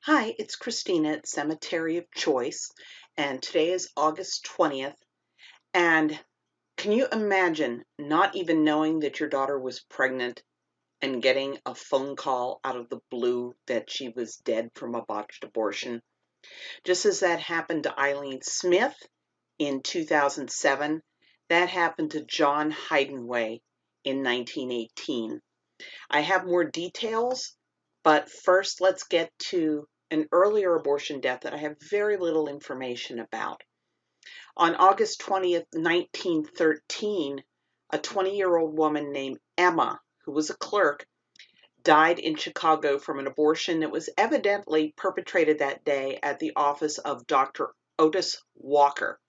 Hi, it's Christina at Cemetery of Choice, and today is August 20th. And can you imagine not even knowing that your daughter was pregnant and getting a phone call out of the blue that she was dead from a botched abortion? Just as that happened to Eileen Smith in 2007, that happened to John Heidenway in 1918. I have more details, but first let's get to an earlier abortion death that I have very little information about. On August 20th, 1913, a 20-year-old woman named Emma, who was a clerk, died in Chicago from an abortion that was evidently perpetrated that day at the office of Dr. Otis Walker.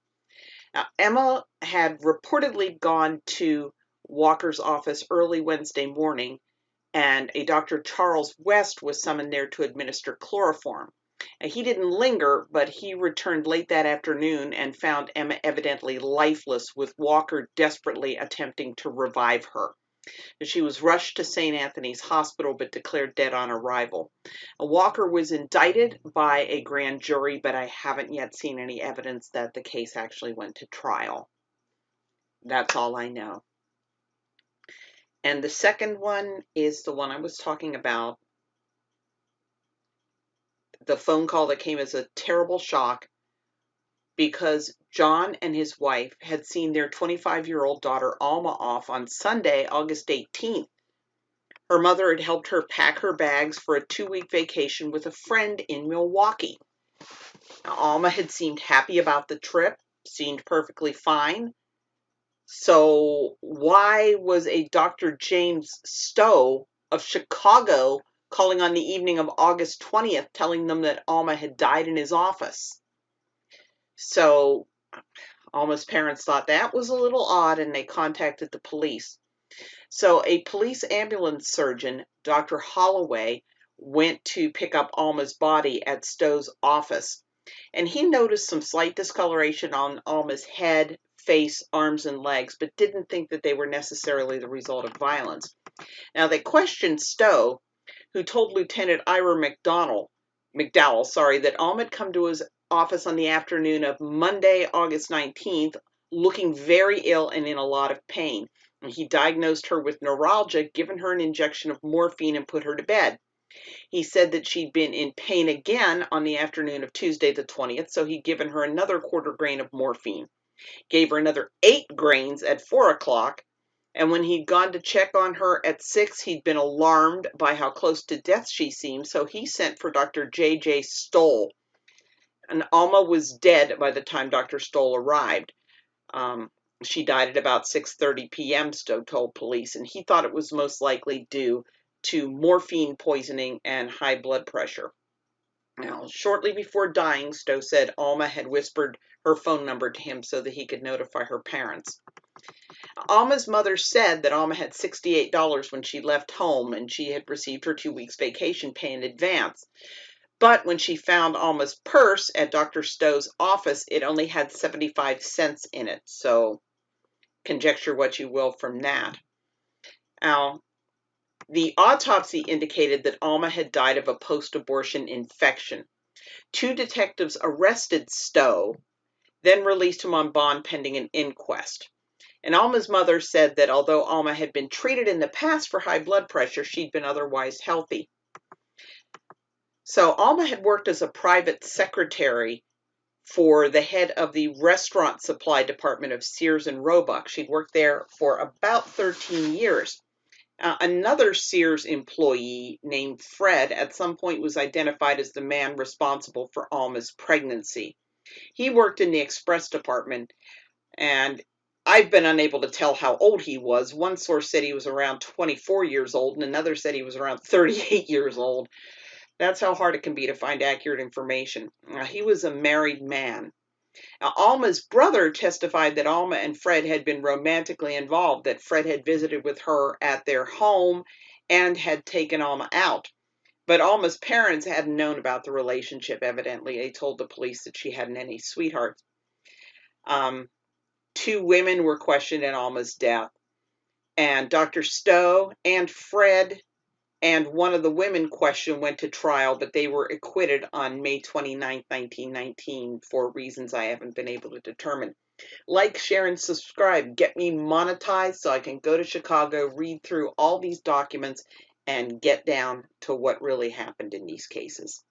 Now, Emma had reportedly gone to Walker's office early Wednesday morning, and a Dr. Charles West was summoned there to administer chloroform. And he didn't linger, but he returned late that afternoon and found Emma evidently lifeless, with Walker desperately attempting to revive her. She was rushed to St. Anthony's Hospital but declared dead on arrival. Walker was indicted by a grand jury, but I haven't yet seen any evidence that the case actually went to trial. That's all I know. And the second one is the one I was talking about, the phone call that came as a terrible shock because John and his wife had seen their 25-year-old daughter Alma off on Sunday, August 18th. Her mother had helped her pack her bags for a 2-week vacation with a friend in Milwaukee. Now, Alma had seemed happy about the trip, seemed perfectly fine. So why was a Dr. James Stowe of Chicago calling on the evening of August 20th, telling them that Alma had died in his office? So Alma's parents thought that was a little odd, and they contacted the police. So a police ambulance surgeon, Dr. Holloway, went to pick up Alma's body at Stowe's office, and he noticed some slight discoloration on Alma's head, face, arms, and legs, but didn't think that they were necessarily the result of violence. Now, they questioned Stowe, who told Lieutenant Ira McDowell, that Alma had come to his office on the afternoon of Monday, August 19th, looking very ill and in a lot of pain. And he diagnosed her with neuralgia, given her an injection of morphine, and put her to bed. He said that she'd been in pain again on the afternoon of Tuesday the 20th, so he'd given her another quarter grain of morphine. Gave her another 8 grains at 4 o'clock, and when he'd gone to check on her at 6, he'd been alarmed by how close to death she seemed, so he sent for Dr. J.J. Stoll. And Alma was dead by the time Dr. Stoll arrived. She died at about 6:30 p.m., Stowe told police, and he thought it was most likely due to morphine poisoning and high blood pressure. Now, shortly before dying, Stowe said Alma had whispered her phone number to him so that he could notify her parents. Alma's mother said that Alma had $68 when she left home, and she had received her 2 weeks vacation pay in advance. But when she found Alma's purse at Dr. Stowe's office, it only had 75 cents in it. So conjecture what you will from that. Now, the autopsy indicated that Alma had died of a post-abortion infection. 2 detectives arrested Stowe, then released him on bond pending an inquest. And Alma's mother said that although Alma had been treated in the past for high blood pressure, she'd been otherwise healthy. So Alma had worked as a private secretary for the head of the restaurant supply department of Sears and Roebuck. She'd worked there for about 13 years. Another Sears employee named Fred at some point was identified as the man responsible for Alma's pregnancy. He worked in the express department, and I've been unable to tell how old he was. One source said he was around 24 years old, and another said he was around 38 years old. That's how hard it can be to find accurate information. He was a married man. Now, Alma's brother testified that Alma and Fred had been romantically involved, that Fred had visited with her at their home and had taken Alma out. But Alma's parents hadn't known about the relationship, evidently. They told the police that she hadn't any sweethearts. 2 women were questioned at Alma's death, and Dr. Stowe and Fred And one of the women questioned went to trial, but they were acquitted on May 29th, 1919, for reasons I haven't been able to determine. Like, share, and subscribe. Get me monetized so I can go to Chicago, read through all these documents, and get down to what really happened in these cases.